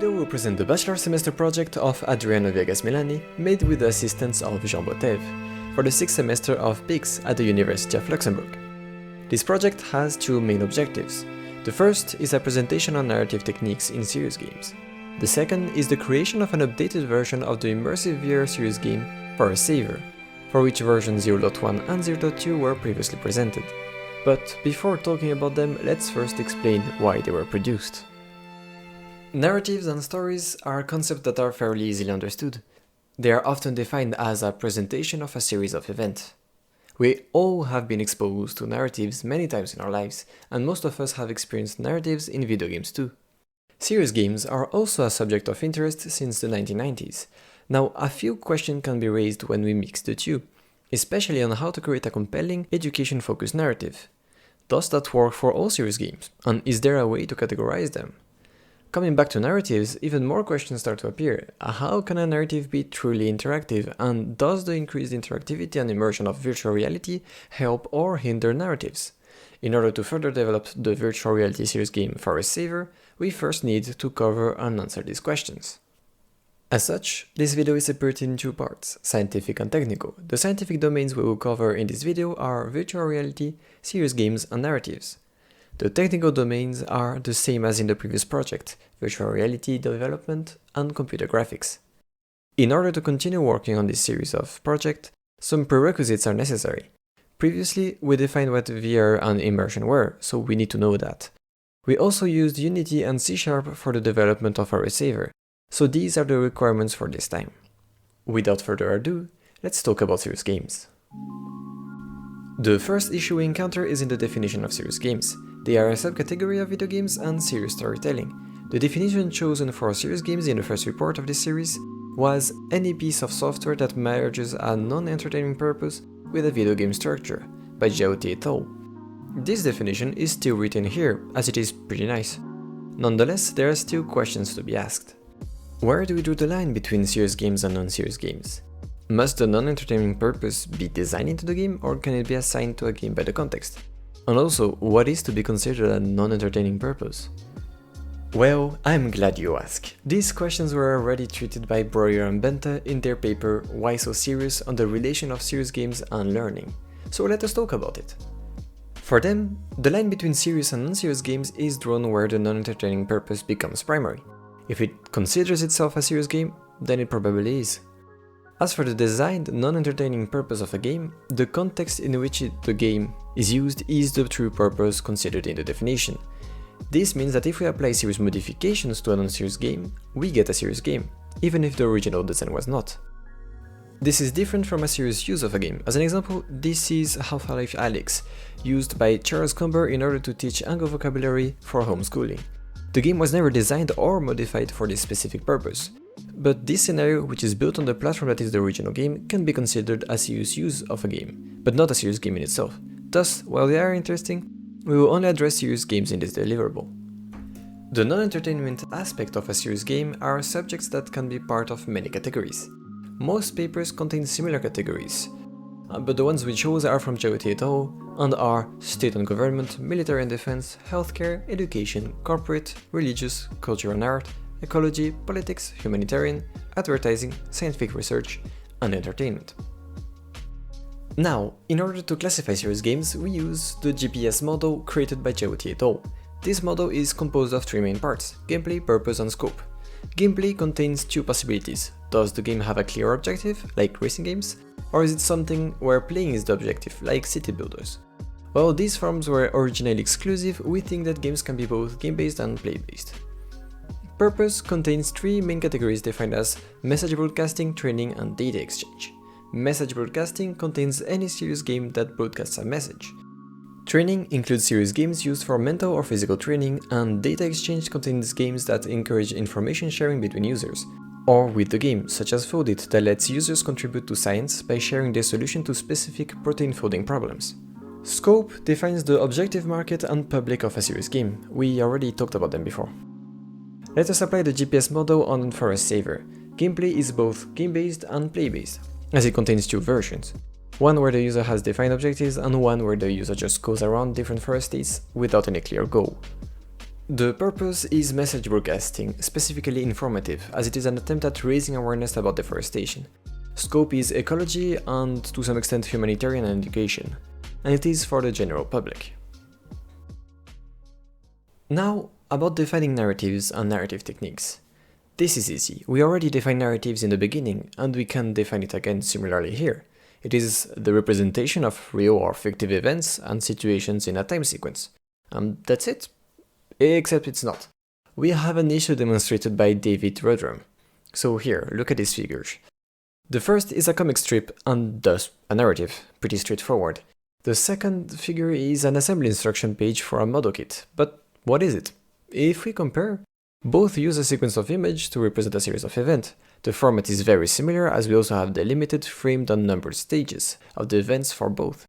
video we present the Bachelor Semester Project of Adriano Viegas Milani, made with the assistance of Jean Botev, for the 6th semester of BiCS at the University of Luxembourg. This project has two main objectives. The first is a presentation on narrative techniques in serious games. The second is the creation of an updated version of the immersive VR serious game for SaVR, for which version 0.1 and 0.2 were previously presented. But before talking about them, let's first explain why they were produced. Narratives and stories are concepts that are fairly easily understood. They are often defined as a presentation of a series of events. We all have been exposed to narratives many times in our lives, and most of us have experienced narratives in video games too. Serious games are also a subject of interest since the 1990s. Now, a few questions can be raised when we mix the two, especially on how to create a compelling, education-focused narrative. Does that work for all serious games, and is there a way to categorize them? Coming back to narratives, even more questions start to appear. How can a narrative be truly interactive, and does the increased interactivity and immersion of virtual reality help or hinder narratives? In order to further develop the virtual reality serious game for SaVR, we first need to cover and answer these questions. As such, this video is separated in two parts, scientific and technical. The scientific domains we will cover in this video are virtual reality, serious games, and narratives. The technical domains are the same as in the previous project, virtual reality development and computer graphics. In order to continue working on this series of projects, some prerequisites are necessary. Previously, we defined what VR and immersion were, so we need to know that. We also used Unity and C# for the development of our SaVR, so these are the requirements for this time. Without further ado, let's talk about serious games. The first issue we encounter is in the definition of serious games. They are a subcategory of video games and serious storytelling. The definition chosen for serious games in the first report of this series was any piece of software that merges a non-entertaining purpose with a video game structure, by Jiaoti et al. This definition is still written here, as it is pretty nice. Nonetheless, there are still questions to be asked. Where do we draw the line between serious games and non-serious games? Must the non-entertaining purpose be designed into the game, or can it be assigned to a game by the context? And also, what is to be considered a non-entertaining purpose? Well, I'm glad you ask. These questions were already treated by Breuer and Bente in their paper Why So Serious on the relation of serious games and learning. So let us talk about it. For them, the line between serious and non-serious games is drawn where the non-entertaining purpose becomes primary. If it considers itself a serious game, then it probably is. As for the designed non-entertaining purpose of a game, the context in which the game is used is the true purpose considered in the definition. This means that if we apply serious modifications to a non-serious game, we get a serious game, even if the original design was not. This is different from a serious use of a game. As an example, this is Half-Life Alyx, used by Charles Comber in order to teach Ango vocabulary for homeschooling. The game was never designed or modified for this specific purpose. But this scenario, which is built on the platform that is the original game, can be considered a serious use of a game, but not a serious game in itself. Thus, while they are interesting, we will only address serious games in this deliverable. The non-entertainment aspect of a serious game are subjects that can be part of many categories. Most papers contain similar categories, but the ones we chose are from Jiaoti et al. And are state and government, military and defense, healthcare, education, corporate, religious, culture and art, ecology, politics, humanitarian, advertising, scientific research, and entertainment. Now, in order to classify serious games, we use the GPS model created by Jiaoti et al. This model is composed of three main parts: gameplay, purpose, and scope. Gameplay contains two possibilities. Does the game have a clear objective, like racing games, or is it something where playing is the objective, like city builders? While these forms were originally exclusive, we think that games can be both game-based and play-based. Purpose contains three main categories defined as message broadcasting, training, and data exchange. Message broadcasting contains any serious game that broadcasts a message. Training includes serious games used for mental or physical training, and data exchange contains games that encourage information sharing between users, or with the game, such as Foldit that lets users contribute to science by sharing their solution to specific protein folding problems. Scope defines the objective market and public of a serious game. We already talked about them before. Let us apply the GPS model on for a SaVR. Gameplay is both game-based and play-based, as it contains two versions. One where the user has defined objectives and one where the user just goes around different forest states without any clear goal. The purpose is message broadcasting, specifically informative, as it is an attempt at raising awareness about deforestation. Scope is ecology and, to some extent, humanitarian and education, and it is for the general public. Now, about defining narratives and narrative techniques. This is easy. We already defined narratives in the beginning, and we can define it again similarly here. It is the representation of real or fictive events and situations in a time sequence. And that's it. Except it's not. We have an issue demonstrated by David Rudrum. So here, look at these figures. The first is a comic strip and thus a narrative, pretty straightforward. The second figure is an assembly instruction page for a model kit, but what is it? If we compare, both use a sequence of image to represent a series of events. The format is very similar as we also have delimited, framed and numbered stages of the events for both.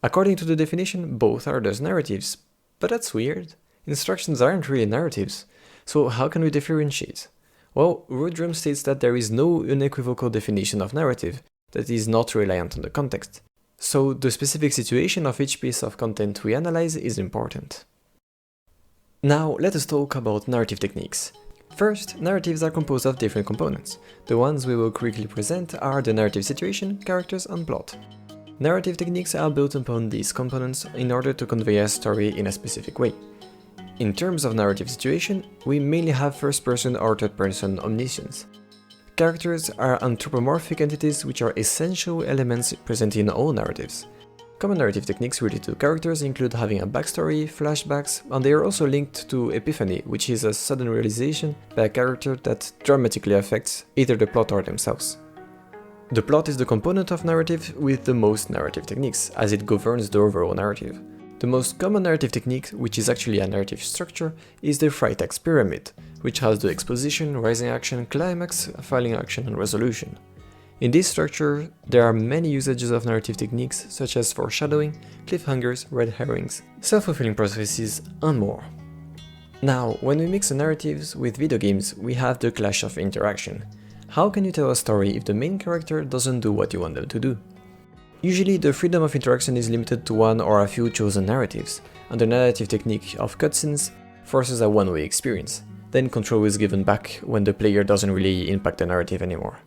According to the definition, both are thus narratives, but that's weird. Instructions aren't really narratives, so how can we differentiate? Well, Rudrum states that there is no unequivocal definition of narrative that is not reliant on the context. So the specific situation of each piece of content we analyze is important. Now let us talk about narrative techniques. First, narratives are composed of different components. The ones we will quickly present are the narrative situation, characters and plot. Narrative techniques are built upon these components in order to convey a story in a specific way. In terms of narrative situation, we mainly have first-person or third-person omniscience. Characters are anthropomorphic entities which are essential elements present in all narratives. Common narrative techniques related to characters include having a backstory, flashbacks, and they are also linked to epiphany, which is a sudden realization by a character that dramatically affects either the plot or themselves. The plot is the component of narrative with the most narrative techniques, as it governs the overall narrative. The most common narrative technique, which is actually a narrative structure, is the Freitag's pyramid, which has the exposition, rising action, climax, falling action and resolution. In this structure, there are many usages of narrative techniques such as foreshadowing, cliffhangers, red herrings, self-fulfilling prophecies, and more. Now, when we mix the narratives with video games, we have the clash of interaction. How can you tell a story if the main character doesn't do what you want them to do? Usually, the freedom of interaction is limited to one or a few chosen narratives, and the narrative technique of cutscenes forces a one-way experience. Then control is given back when the player doesn't really impact the narrative anymore.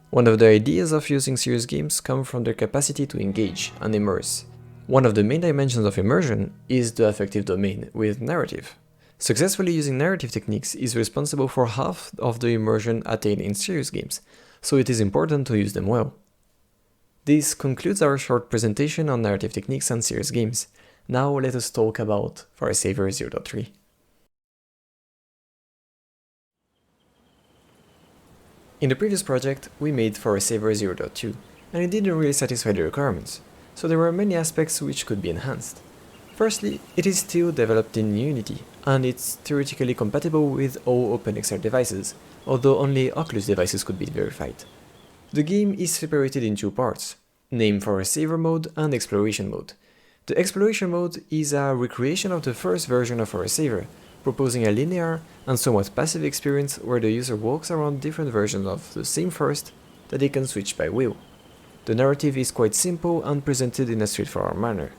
One of the ideas of using serious games comes from their capacity to engage and immerse. One of the main dimensions of immersion is the affective domain with narrative. Successfully using narrative techniques is responsible for half of the immersion attained in serious games, so it is important to use them well. This concludes our short presentation on narrative techniques and serious games. Now let us talk about For a SaVR 0.3. In the previous project, we made For a SaVR 0.2, and it didn't really satisfy the requirements, so there were many aspects which could be enhanced. Firstly, it is still developed in Unity, and it's theoretically compatible with all OpenXR devices, although only Oculus devices could be verified. The game is separated in two parts, named For a SaVR mode and Exploration mode. The Exploration mode is a recreation of the first version of For a SaVR, proposing a linear and somewhat passive experience where the user walks around different versions of the same forest that they can switch by will. The narrative is quite simple and presented in a straightforward manner.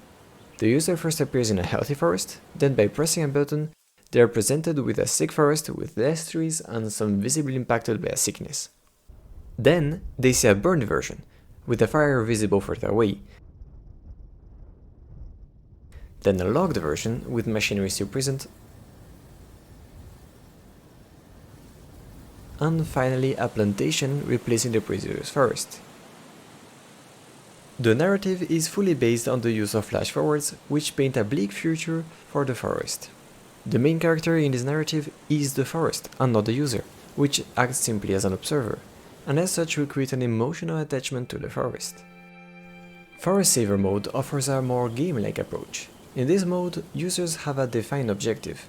The user first appears in a healthy forest, then by pressing a button, they are presented with a sick forest with less trees and some visibly impacted by a sickness. Then, they see a burned version, with a fire visible further away. Then a logged version, with machinery still present. And finally a plantation replacing the previous forest. The narrative is fully based on the use of flash forwards, which paint a bleak future for the forest. The main character in this narrative is the forest, and not the user, which acts simply as an observer, and as such we create an emotional attachment to the forest. For a SaVR mode offers a more game-like approach. In this mode, users have a defined objective.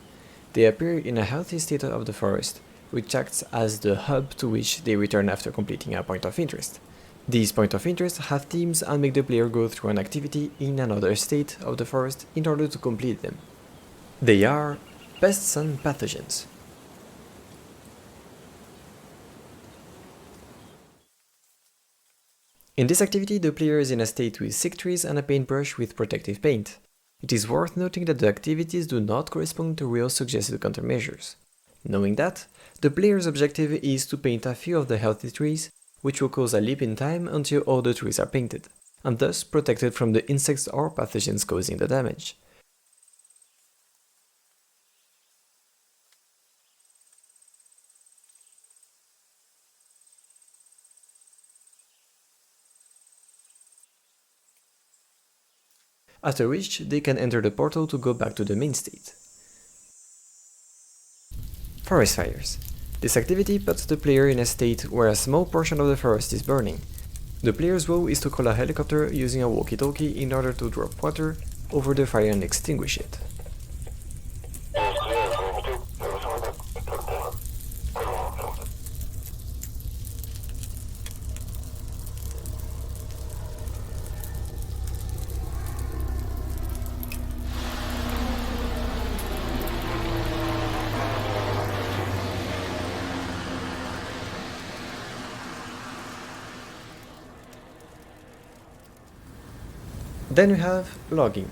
They appear in a healthy state of the forest, which acts as the hub to which they return after completing a point of interest. These points of interest have themes and make the player go through an activity in another state of the forest in order to complete them. They are pests and pathogens. In this activity, the player is in a state with sick trees and a paintbrush with protective paint. It is worth noting that the activities do not correspond to real suggested countermeasures. Knowing that, the player's objective is to paint a few of the healthy trees, which will cause a leap in time until all the trees are painted, and thus protected from the insects or pathogens causing the damage. After which, they can enter the portal to go back to the main state. Forest fires. This activity puts the player in a state where a small portion of the forest is burning. The player's role is to call a helicopter using a walkie-talkie in order to drop water over the fire and extinguish it. Then we have logging.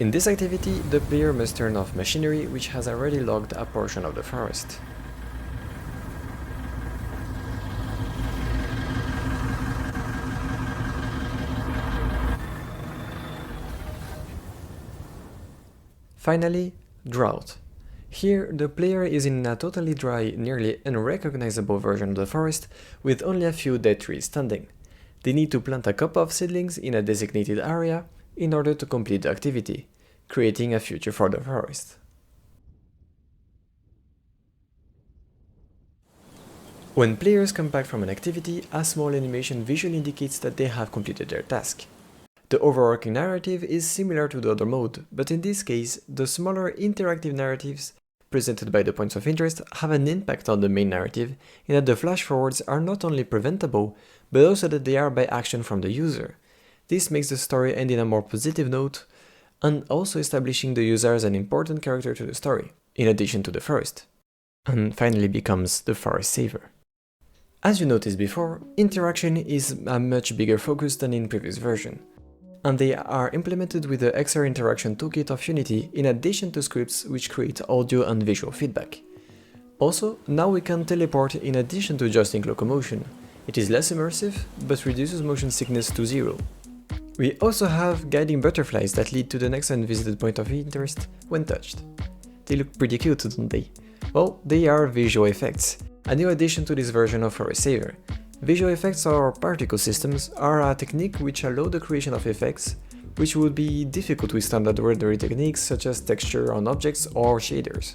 In this activity, the player must turn off machinery which has already logged a portion of the forest. Finally, drought. Here, the player is in a totally dry, nearly unrecognizable version of the forest with only a few dead trees standing. They need to plant a couple of seedlings in a designated area in order to complete the activity, creating a future for the forest. When players come back from an activity, a small animation visually indicates that they have completed their task. The overarching narrative is similar to the other mode, but in this case, the smaller interactive narratives presented by the points of interest have an impact on the main narrative in that the flash forwards are not only preventable, but also that they are by action from the user. This makes the story end in a more positive note, and also establishing the user as an important character to the story, in addition to the forest, and finally becomes the forest saver. As you noticed before, interaction is a much bigger focus than in previous version, and they are implemented with the XR Interaction Toolkit of Unity in addition to scripts which create audio and visual feedback. Also, now we can teleport in addition to just ink locomotion. It is less immersive, but reduces motion sickness to 0. We also have guiding butterflies that lead to the next unvisited point of interest when touched. They look pretty cute, don't they? Well, they are visual effects, a new addition to this version of Forest Saver. Visual effects or particle systems are a technique which allow the creation of effects, which would be difficult with standard rendering techniques such as texture on objects or shaders.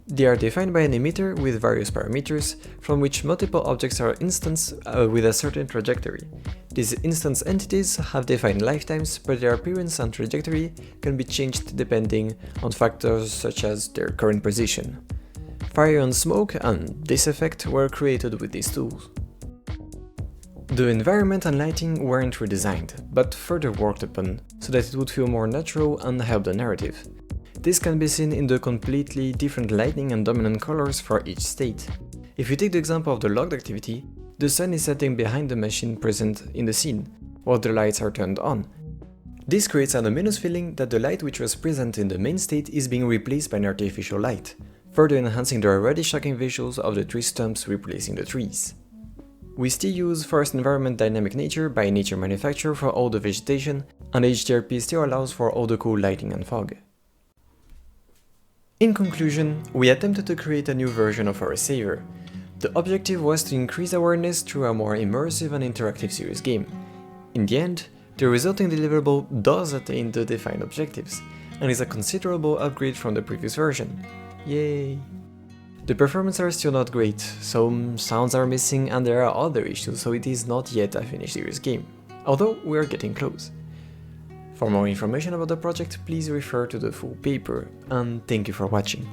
They are defined by an emitter with various parameters, from which multiple objects are instanced with a certain trajectory. These instance entities have defined lifetimes, but their appearance and trajectory can be changed depending on factors such as their current position. Fire and smoke and this effect were created with these tools. The environment and lighting weren't redesigned, but further worked upon, so that it would feel more natural and help the narrative. This can be seen in the completely different lighting and dominant colors for each state. If you take the example of the logged activity, the sun is setting behind the machine present in the scene, while the lights are turned on. This creates an ominous feeling that the light which was present in the main state is being replaced by an artificial light, further enhancing the already shocking visuals of the tree stumps replacing the trees. We still use Forest Environment Dynamic Nature by Nature Manufacture for all the vegetation, and HDRP still allows for all the cool lighting and fog. In conclusion, we attempted to create a new version of Forest Saver. The objective was to increase awareness through a more immersive and interactive serious game. In the end, the resulting deliverable does attain the defined objectives, and is a considerable upgrade from the previous version. Yay! The performance are still not great, some sounds are missing and there are other issues, so it is not yet a finished serious game, although we are getting close. For more information about the project, please refer to the full paper, and thank you for watching.